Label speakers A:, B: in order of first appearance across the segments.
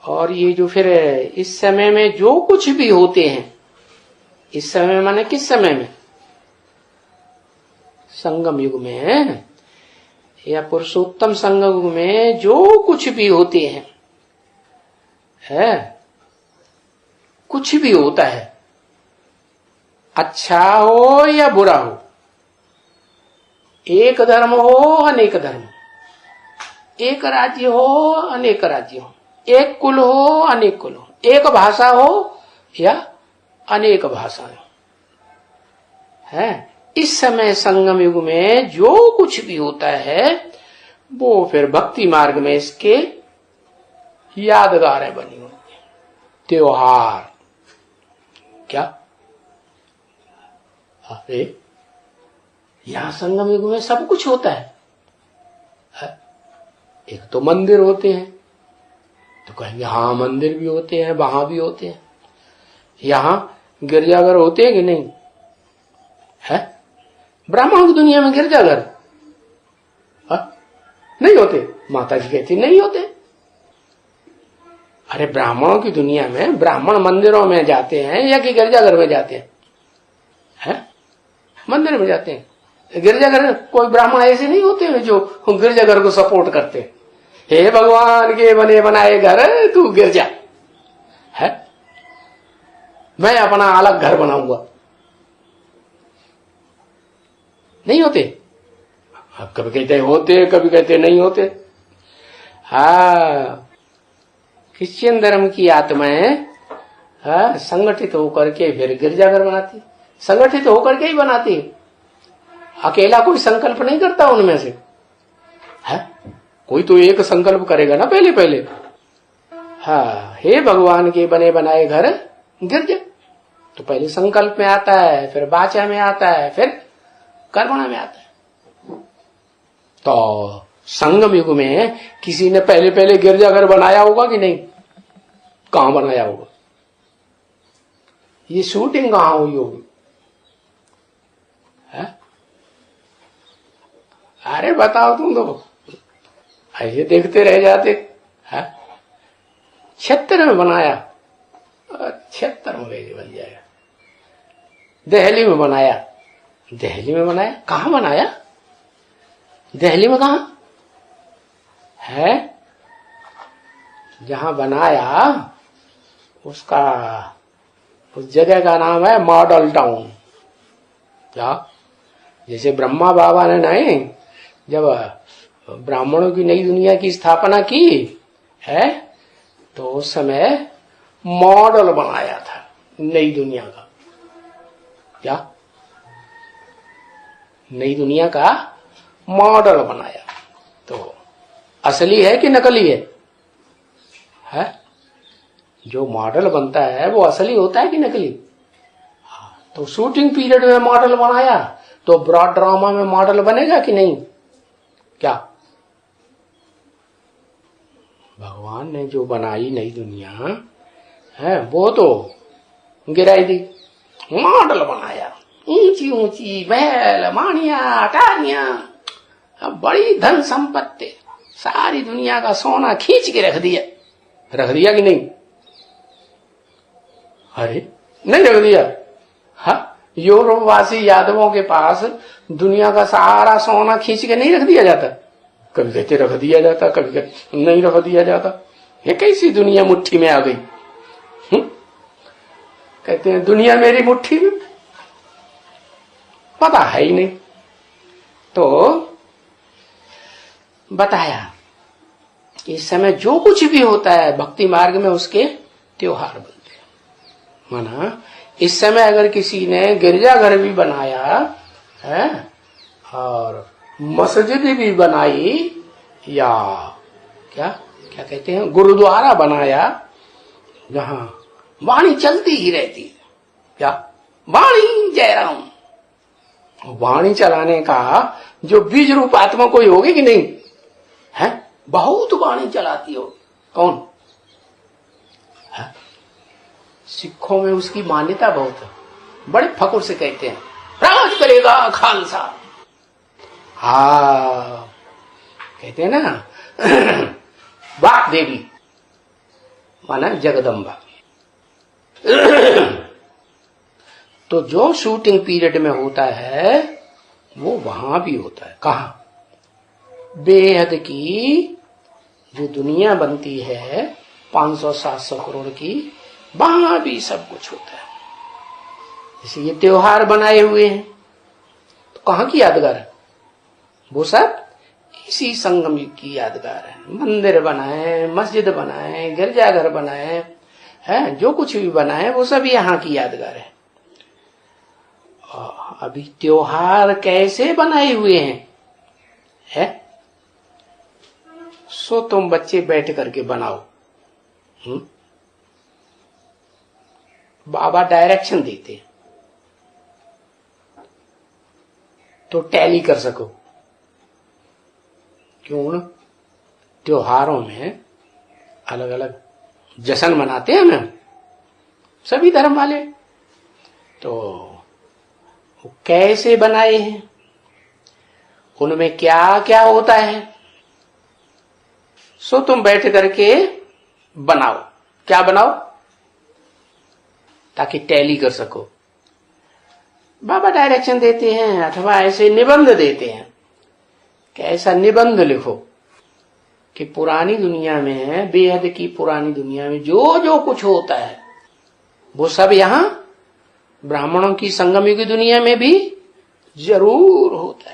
A: और ये जो फिर इस समय में जो कुछ भी होते हैं, इस समय माने किस समय में? संगम युग में या पुरुषोत्तम संगम युग में जो कुछ भी होते हैं, है कुछ भी होता है, अच्छा हो या बुरा हो, एक धर्म हो अनेक धर्म, एक राज्य हो अनेक राज्य हो, एक कुल हो अनेक कुल हो, एक भाषा हो या अनेक भाषाएं, है इस समय संगम युग में जो कुछ भी होता है वो फिर भक्ति मार्ग में इसके यादगारें बनी हुई है, त्योहार। क्या? अरे यहां संगम युग में सब कुछ होता है। एक तो मंदिर होते हैं, तो कहेंगे हाँ मंदिर भी होते हैं, वहां भी होते हैं। यहां गिरजाघर होते हैं कि नहीं? है ब्राह्मणों की दुनिया में गिरजाघर नहीं होते? माता जी कहती नहीं होते। अरे ब्राह्मणों की दुनिया में ब्राह्मण मंदिरों में जाते हैं या कि गिरजाघर में जाते हैं? है मंदिर में जाते हैं। गिरजाघर कोई ब्राह्मण ऐसे नहीं होते हैं जो गिरजाघर को सपोर्ट करते हैं, हे भगवान के बने बनाए घर तू गिरजा, है मैं अपना अलग घर बनाऊंगा। नहीं होते। अब कभी कहते होते, कभी कहते नहीं होते। हाँ क्रिश्चियन धर्म की आत्माएं संगठित होकर के फिर गिरजाघर बनाती, संगठित होकर के ही बनाती। अकेला कोई संकल्प नहीं करता उनमें से, है कोई तो एक संकल्प करेगा ना पहले पहले। हाँ हे भगवान के बने बनाए घर गिरजा, तो पहले संकल्प में आता है, फिर वाचा में आता है, फिर कर्मणा में आता है। तो संगम युग में किसी ने पहले पहले गिरजाघर बनाया होगा कि नहीं? कहां बनाया होगा? ये शूटिंग कहां हुई होगी? अरे बताओ तुम तो ऐसे देखते रह जाते। क्षेत्र में बनाया, क्षेत्र में बन जाएगा। दिल्ली में बनाया, दिल्ली में बनाया, कहां बनाया? दिल्ली में कहां है? जहां बनाया उसका, उस जगह का नाम है मॉडल टाउन। क्या? जैसे ब्रह्मा बाबा ने नहीं जब ब्राह्मणों की नई दुनिया की स्थापना की है, तो उस समय मॉडल बनाया था नई दुनिया का। क्या? नई दुनिया का मॉडल बनाया। तो असली है कि नकली है? जो मॉडल बनता है वो असली होता है कि नकली? तो शूटिंग पीरियड में मॉडल बनाया, तो ब्रॉड ड्रामा में मॉडल बनेगा कि नहीं? क्या? भगवान ने जो बनाई नई दुनिया है वो तो गिराई दी, मॉडल बनाया, ऊंची ऊंची महल मानिया अटारियां, बड़ी धन संपत्ति, सारी दुनिया का सोना खींच के रख दिया। रख दिया कि नहीं? अरे नहीं रख दिया। हाँ यूरोपवासी यादवों के पास दुनिया का सारा सोना खींच के नहीं रख दिया जाता। कभी कहते रख दिया जाता, कभी कहते नहीं रख दिया जाता। ये कैसी दुनिया मुट्ठी में आ गई? कहते हैं दुनिया मेरी मुट्ठी में, पता है ही नहीं। तो बताया इस समय जो कुछ भी होता है भक्ति मार्ग में उसके त्योहार बनते हैं। माना इस समय अगर किसी ने गिरजाघर भी बनाया है और मस्जिद भी बनाई, या क्या क्या कहते हैं गुरुद्वारा बनाया, जहां वाणी चलती ही रहती है। क्या? वाणी जयराम। वाणी चलाने का जो बीज रूप आत्मा कोई होगी कि नहीं? है बहुत वाणी चलाती हो। कौन? है? सिखों में उसकी मान्यता बहुत है, बड़े फकुर से कहते हैं राज करेगा खालसा। कहते हैं ना वाक देवी, माना जगदम्बा। तो जो शूटिंग पीरियड में होता है वो वहां भी होता है। कहा? बेहद की जो दुनिया बनती है 500-700 करोड़ की, वहां भी सब कुछ होता है। जैसे ये त्योहार बनाए हुए हैं तो कहाँ की यादगार है? वो सब इसी संगम युग की यादगार है। मंदिर बनाए, मस्जिद बनाए, गिरजाघर बनाए, है जो कुछ भी बनाए वो सब यहाँ की यादगार है। अभी त्योहार कैसे बनाए हुए हैं है? सो तुम बच्चे बैठ करके बनाओ। बाबा डायरेक्शन देते तो टैली कर सको। क्यों? त्योहारों में अलग अलग जश्न मनाते हैं ना सभी धर्म वाले, तो कैसे बनाए हैं, उनमें क्या क्या होता है, सो तुम बैठ करके बनाओ। क्या बनाओ? ताकि टैली कर सको। बाबा डायरेक्शन देते हैं अथवा ऐसे निबंध देते हैं कि ऐसा निबंध लिखो कि पुरानी दुनिया में, बेहद की पुरानी दुनिया में जो जो कुछ होता है वो सब यहां ब्राह्मणों की संगम युग दुनिया में भी जरूर होता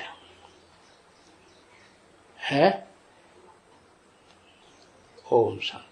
A: है? ओम शांति।